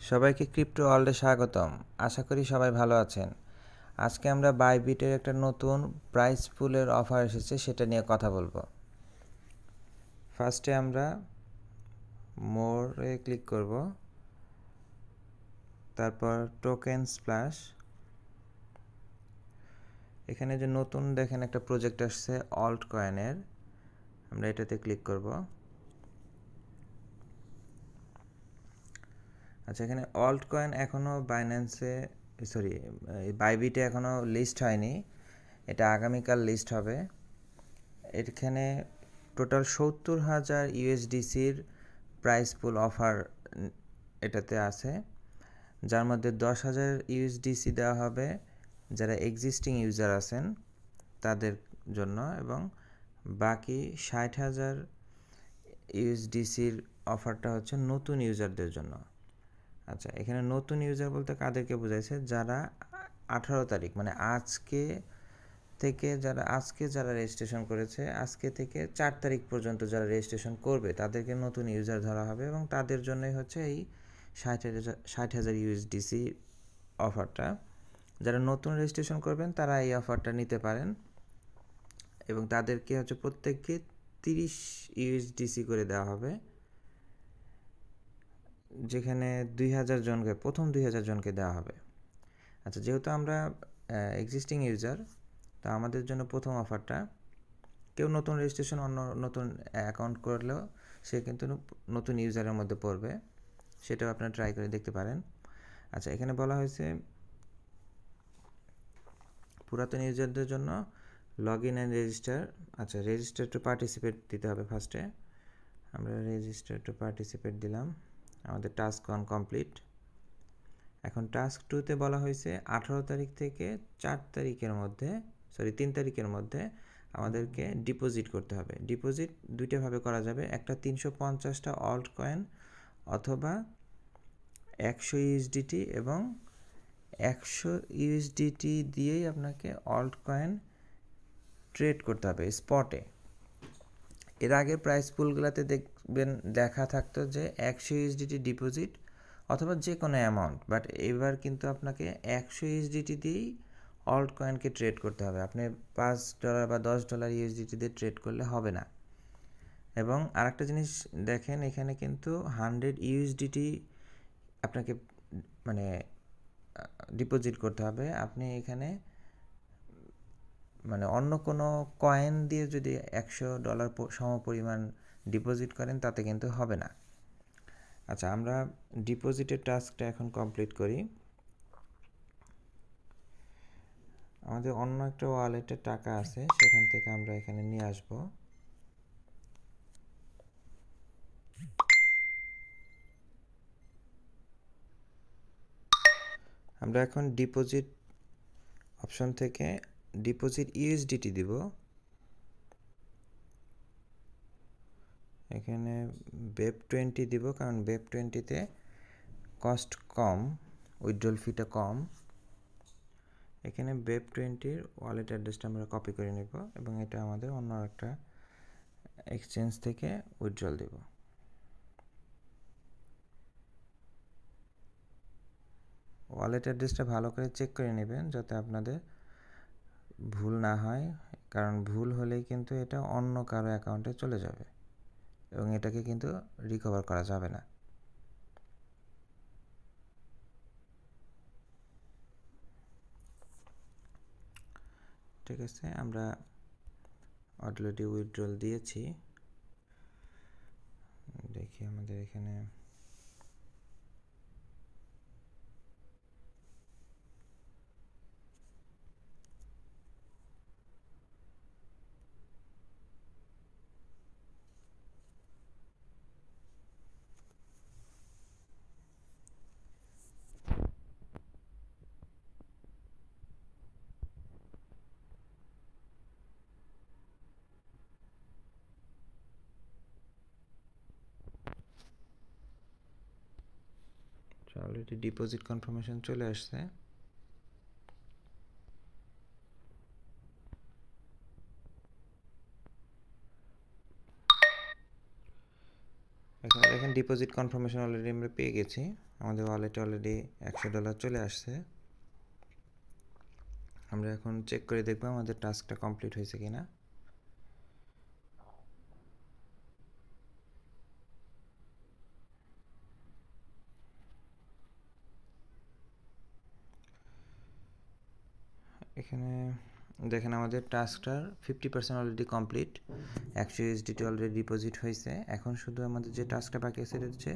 সবাইকে ক্রিপ্টো ওয়ার্ল্ডে স্বাগতম। আশা করি সবাই ভালো আছেন। আজকে আমরা বাইবিটের একটা নতুন প্রাইস পুলের অফার এসেছে, সেটা নিয়ে কথা বলবো। ফার্স্টে আমরা মোরে ক্লিক করব, তারপর টোকেন স্প্ল্যাশ। এখানে যে নতুন দেখেন একটা প্রজেক্ট আসছে অল্ট কয়েনের, আমরা এটাতে ক্লিক করব। আচ্ছা, এখানে অল্ট কয়েন এখনও বাইবিটে এখনও লিস্ট হয়নি, এটা আগামীকাল লিস্ট হবে। এখানে টোটাল 70,000 ইউএসডিসির প্রাইস পুল অফার এটাতে আছে, যার মধ্যে 10,000 ইউএসডিসি দেওয়া হবে যারা এক্সিস্টিং ইউজার আছেন তাদের জন্য, এবং বাকি 60,000 ইউএসডিসির অফারটা হচ্ছে নতুন ইউজারদের জন্য। আচ্ছা, এখানে নতুন ইউজার বলতে কাদেরকে বোঝাইছে? যারা 18 তারিখ মানে আজকে যারা রেজিস্ট্রেশন করেছে, আজকে থেকে 4 তারিখ পর্যন্ত যারা রেজিস্ট্রেশন করবে তাদেরকে নতুন ইউজার ধরা হবে, এবং তাদের জন্যই হচ্ছে এই 60,000 ইউএসডিসি অফারটা। যারা নতুন রেজিস্ট্রেশন করবেন তারা এই অফারটা নিতে পারেন, এবং তাদেরকে হচ্ছে প্রত্যেককে 30 ইউএসডিসি করে দেওয়া হবে, যেখানে 2,000 জনকে প্রথম 2,000 জনকে দেওয়া হবে। আচ্ছা, যেহেতু আমরা এক্সিস্টিং ইউজার, তা আমাদের জন্য প্রথম অফারটা, কেউ নতুন রেজিস্ট্রেশন নতুন অ্যাকাউন্ট করলেও সে কিন্তু নতুন ইউজারের মধ্যে পড়বে, সেটাও আপনারা ট্রাই করে দেখতে পারেন। আচ্ছা, এখানে বলা হয়েছে পুরাতন ইউজারদের জন্য লগ ইন অ্যান্ড রেজিস্টার। আচ্ছা, রেজিস্টার টু পার্টিসিপেট দিতে হবে ফার্স্টে। আমরা রেজিস্টার টু পার্টিসিপেট দিলাম, আমাদের টাস্ক 1 কমপ্লিট। এখন টাস্ক 2তে বলা হয়েছে 18 তারিখ থেকে 3 তারিখের মধ্যে আমাদেরকে ডিপোজিট করতে হবে। ডিপোজিট দুইটাভাবে করা যাবে, একটা 350টা অল্ট কয়েন, অথবা 100 ইউএসডিটি, এবং 100 ইউএসডিটি দিয়েই আপনাকে অল্ট কয়েন ট্রেড করতে হবে স্পটে। এর আগে প্রাইস পুলগুলোতে দেখা থাকতো যে 100 ইউএসডিটি ডিপোজিট অথবা যে কোনো অ্যামাউন্ট, বাট এবার কিন্তু আপনাকে 100 ইউএসডিটি দিয়েই অল্ট কয়েনকে ট্রেড করতে হবে। আপনি $5 বা $10 ইউএসডিটি দিয়ে ট্রেড করলে হবে না। এবং আরেকটা জিনিস দেখেন, এখানে কিন্তু 100 ইউএসডিটি আপনাকে মানে ডিপোজিট করতে হবে। আপনি এখানে মানে অন্য কোনো কয়েন দিয়ে যদি $100 সমপরিমাণ ডিপোজিট করেন তাতে কিন্তু হবে না। আচ্ছা, আমরা ডিপোজিটের টাস্কটা এখন কমপ্লিট করি। আমাদের অন্য একটা ওয়ালেটে টাকা আছে, সেখান থেকে আমরা এখানে নিয়ে আসব। আমরা এখন ডিপোজিট অপশন থেকে ডিপোজিট ইউএসডিটি দিব। এখানে BEP20 দিব, কারণ BEP20-তে কস্ট কম, উইথড্রল ফিটা কম। এখানে BEP20-র ওয়ালেট অ্যাড্রেসটা আমরা কপি করে নেব, এবং এটা আমাদের অন্য একটা এক্সচেঞ্জ থেকে উইথড্রল দেব। ওয়ালেট অ্যাড্রেসটা ভালো করে চেক করে নেবেন যাতে আপনাদের ভুল না হয়, কারণ ভুল হলেই কিন্তু এটা অন্য কারো অ্যাকাউন্টে চলে যাবে, এবং এটাকে কিন্তু রিকভার করা যাবে না। ঠিক আছে, আমরা অলরেডি উইথড্রল দিয়েছি। দেখি আমাদের এখানে অলরেডি ডিপোজিট কনফার্মেশন চলে আসছে। এখানে দেখেন ডিপোজিট কনফার্মেশন অলরেডি আমরা পেয়ে গেছি, আমাদের ওয়ালেটে অলরেডি $100 চলে আসছে। আমরা এখন চেক করে দেখব আমাদের টাস্কটা কমপ্লিট হয়েছে কিনা। এখানে দেখেন আমাদের টাস্কটার 50% অলরেডি কমপ্লিট, $100 অলরেডি ডিপোজিট হয়েছে। এখন শুধু আমাদের যে টাস্কটা বাকি আছে সেটা হচ্ছে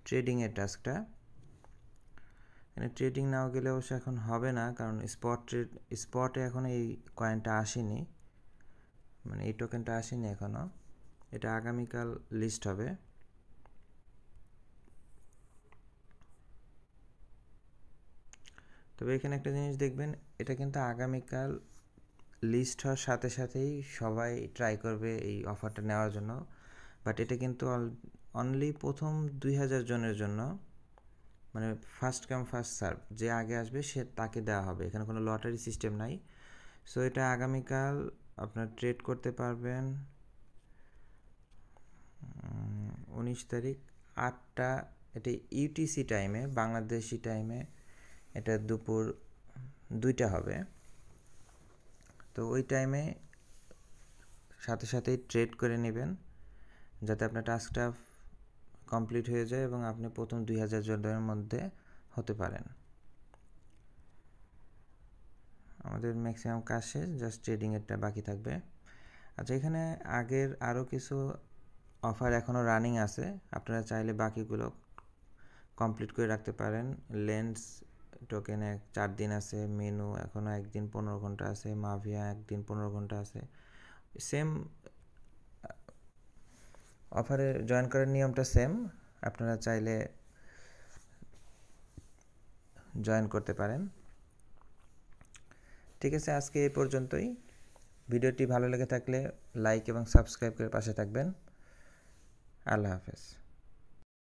ট্রেডিংয়ের টাস্কটা। এখানে ট্রেডিং নাও গেলে অবশ্য এখন হবে না, কারণ স্পটে এখন এই কয়েনটা আসেনি, মানে এই টোকেনটা আসেনি এখনও, এটা আগামীকাল লিস্ট হবে। তবে এখানে একটা জিনিস দেখবেন, এটা কিন্তু আগামীকাল লিস্ট হওয়ার সাথে সাথেই সবাই ট্রাই করবে এই অফারটা নেওয়ার জন্য, বাট এটা কিন্তু অনলি প্রথম 2000 জনের জন্য, মানে ফার্স্ট কাম ফার্স্ট সার্ভ, যে আগে আসবে সে তাকে দেওয়া হবে, এখানে কোনো লটারি সিস্টেম নাই। সো এটা আগামীকাল আপনার ট্রেড করতে পারবেন 19 তারিখ 8টা, এটা ইউটিসি টাইমে, বাংলাদেশি টাইমে এটা দুপুর 2টা হবে। তো ওই টাইমে সাথে সাথেই ট্রেড করে নেবেন যাতে আপনার টাস্কটা কমপ্লিট হয়ে যায় এবং আপনি প্রথম 2000 জনের মধ্যে হতে পারেন। আমাদের ম্যাক্সিমাম কাজ শেষ, জাস্ট ট্রেডিংয়েরটা বাকি থাকবে। আচ্ছা, এখানে আগের আরও কিছু অফার এখনও রানিং আছে, আপনারা চাইলে বাকিগুলো কমপ্লিট করে রাখতে পারেন। লেন্স টোকেনে 4 দিন আছে, মেনু এখনও 1 দিন 15 ঘন্টা আছে, মাভিয়া 1 দিন 15 ঘন্টা আছে। সেম অফারে জয়েন করার নিয়মটা সেম, আপনারা চাইলে জয়েন করতে পারেন। ঠিক আছে, আজকে এই পর্যন্তই। ভিডিওটি ভালো লেগে থাকলে লাইক এবং সাবস্ক্রাইব করে পাশে থাকবেন। আল্লাহ হাফেজ।